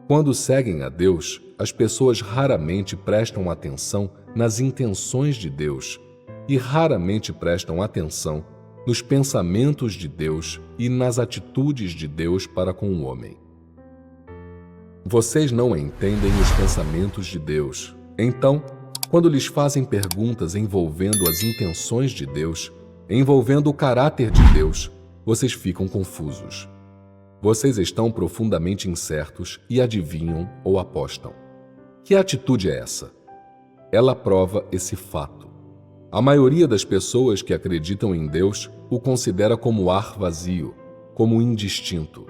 Quando seguem a Deus, as pessoas raramente prestam atenção nas intenções de Deus e raramente prestam atenção nos pensamentos de Deus e nas atitudes de Deus para com o homem. Vocês não entendem os pensamentos de Deus. Então, quando lhes fazem perguntas envolvendo as intenções de Deus, envolvendo o caráter de Deus, vocês ficam confusos. Vocês estão profundamente incertos e adivinham ou apostam. Que atitude é essa? Ela prova esse fato. A maioria das pessoas que acreditam em Deus o considera como ar vazio, como indistinto.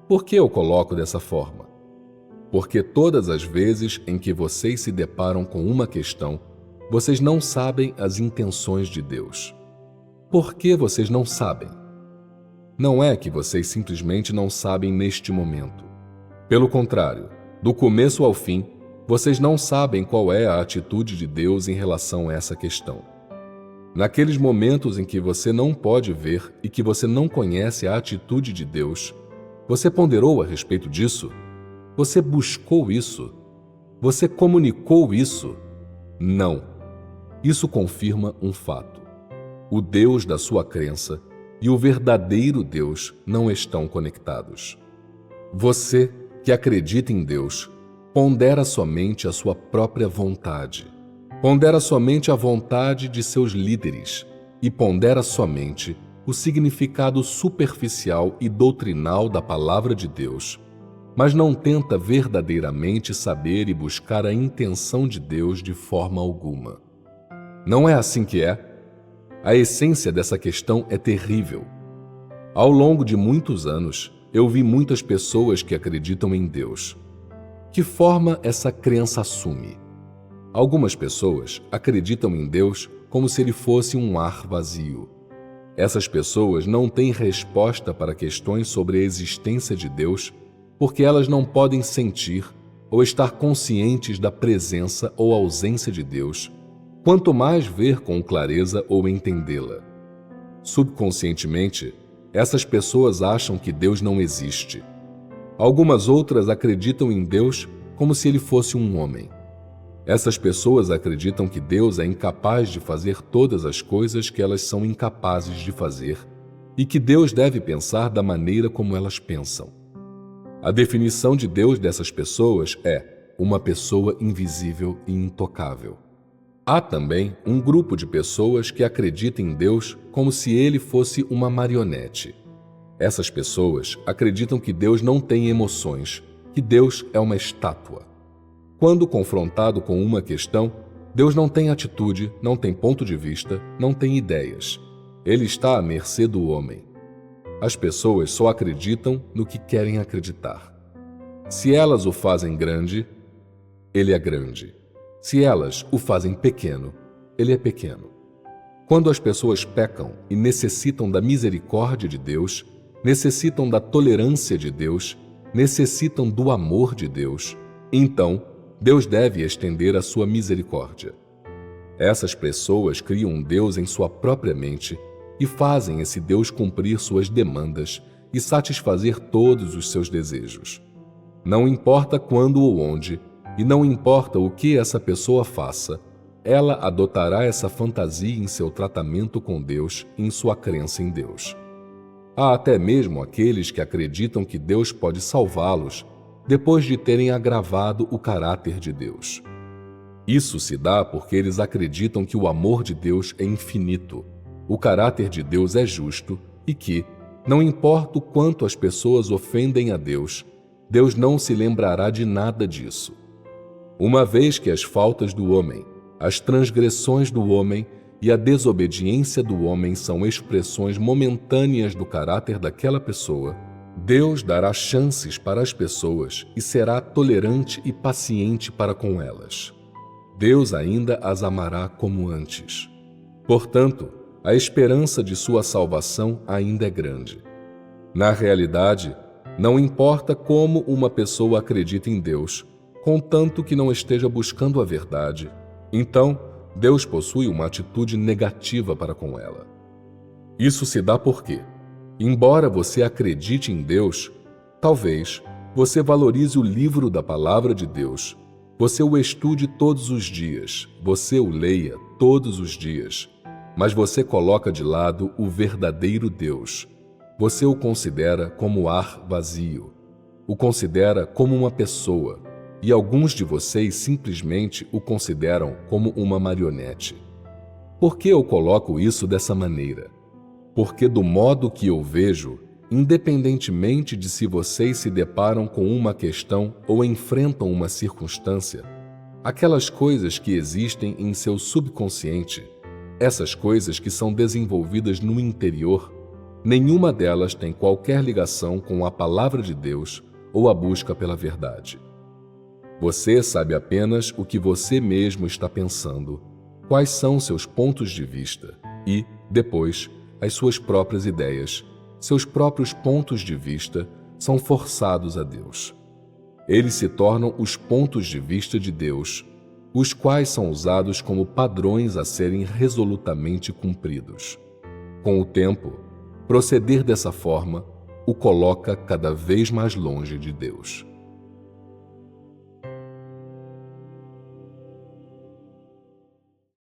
Por que eu coloco dessa forma? Porque todas as vezes em que vocês se deparam com uma questão, vocês não sabem as intenções de Deus. Por que vocês não sabem? Não é que vocês simplesmente não sabem neste momento. Pelo contrário, do começo ao fim, vocês não sabem qual é a atitude de Deus em relação a essa questão. Naqueles momentos em que você não pode ver e que você não conhece a atitude de Deus, você ponderou a respeito disso? Você buscou isso? Você comunicou isso? Não. Isso confirma um fato. O Deus da sua crença e o verdadeiro Deus não estão conectados. Você, que acredita em Deus, pondera somente a sua própria vontade. Pondera somente a vontade de seus líderes e pondera somente o significado superficial e doutrinal da palavra de Deus, mas não tenta verdadeiramente saber e buscar a intenção de Deus de forma alguma. Não é assim que é? A essência dessa questão é terrível. Ao longo de muitos anos, eu vi muitas pessoas que acreditam em Deus. Que forma essa crença assume? Algumas pessoas acreditam em Deus como se ele fosse um ar vazio. Essas pessoas não têm resposta para questões sobre a existência de Deus porque elas não podem sentir ou estar conscientes da presença ou ausência de Deus, quanto mais ver com clareza ou entendê-la. Subconscientemente, essas pessoas acham que Deus não existe. Algumas outras acreditam em Deus como se ele fosse um homem. Essas pessoas acreditam que Deus é incapaz de fazer todas as coisas que elas são incapazes de fazer e que Deus deve pensar da maneira como elas pensam. A definição de Deus dessas pessoas é uma pessoa invisível e intocável. Há também um grupo de pessoas que acredita em Deus como se ele fosse uma marionete. Essas pessoas acreditam que Deus não tem emoções, que Deus é uma estátua. Quando confrontado com uma questão, Deus não tem atitude, não tem ponto de vista, não tem ideias. Ele está à mercê do homem. As pessoas só acreditam no que querem acreditar. Se elas o fazem grande, ele é grande. Se elas o fazem pequeno, ele é pequeno. Quando as pessoas pecam e necessitam da misericórdia de Deus, necessitam da tolerância de Deus, necessitam do amor de Deus, então Deus deve estender a sua misericórdia. Essas pessoas criam um Deus em sua própria mente e fazem esse Deus cumprir suas demandas e satisfazer todos os seus desejos. Não importa quando ou onde, e não importa o que essa pessoa faça, ela adotará essa fantasia em seu tratamento com Deus e em sua crença em Deus. Há até mesmo aqueles que acreditam que Deus pode salvá-los depois de terem agravado o caráter de Deus. Isso se dá porque eles acreditam que o amor de Deus é infinito, o caráter de Deus é justo e que, não importa o quanto as pessoas ofendem a Deus, Deus não se lembrará de nada disso. Uma vez que as faltas do homem, as transgressões do homem e a desobediência do homem são expressões momentâneas do caráter daquela pessoa, Deus dará chances para as pessoas e será tolerante e paciente para com elas. Deus ainda as amará como antes. Portanto, a esperança de sua salvação ainda é grande. Na realidade, não importa como uma pessoa acredita em Deus, contanto que não esteja buscando a verdade, então Deus possui uma atitude negativa para com ela. Isso se dá porque, embora você acredite em Deus, talvez Você valorize o livro da Palavra de Deus. Você o estude todos os dias. Você o leia todos os dias. Mas você coloca de lado o verdadeiro Deus. Você o considera como ar vazio. O considera como uma pessoa. E alguns de vocês simplesmente o consideram como uma marionete. Por que eu coloco isso dessa maneira? Porque do modo que eu vejo, independentemente de se vocês se deparam com uma questão ou enfrentam uma circunstância, aquelas coisas que existem em seu subconsciente, essas coisas que são desenvolvidas no interior, nenhuma delas tem qualquer ligação com a palavra de Deus ou a busca pela verdade. Você sabe apenas o que você mesmo está pensando, quais são seus pontos de vista e, depois, as suas próprias ideias, seus próprios pontos de vista são forçados a Deus. Eles se tornam os pontos de vista de Deus, os quais são usados como padrões a serem resolutamente cumpridos. Com o tempo, proceder dessa forma o coloca cada vez mais longe de Deus.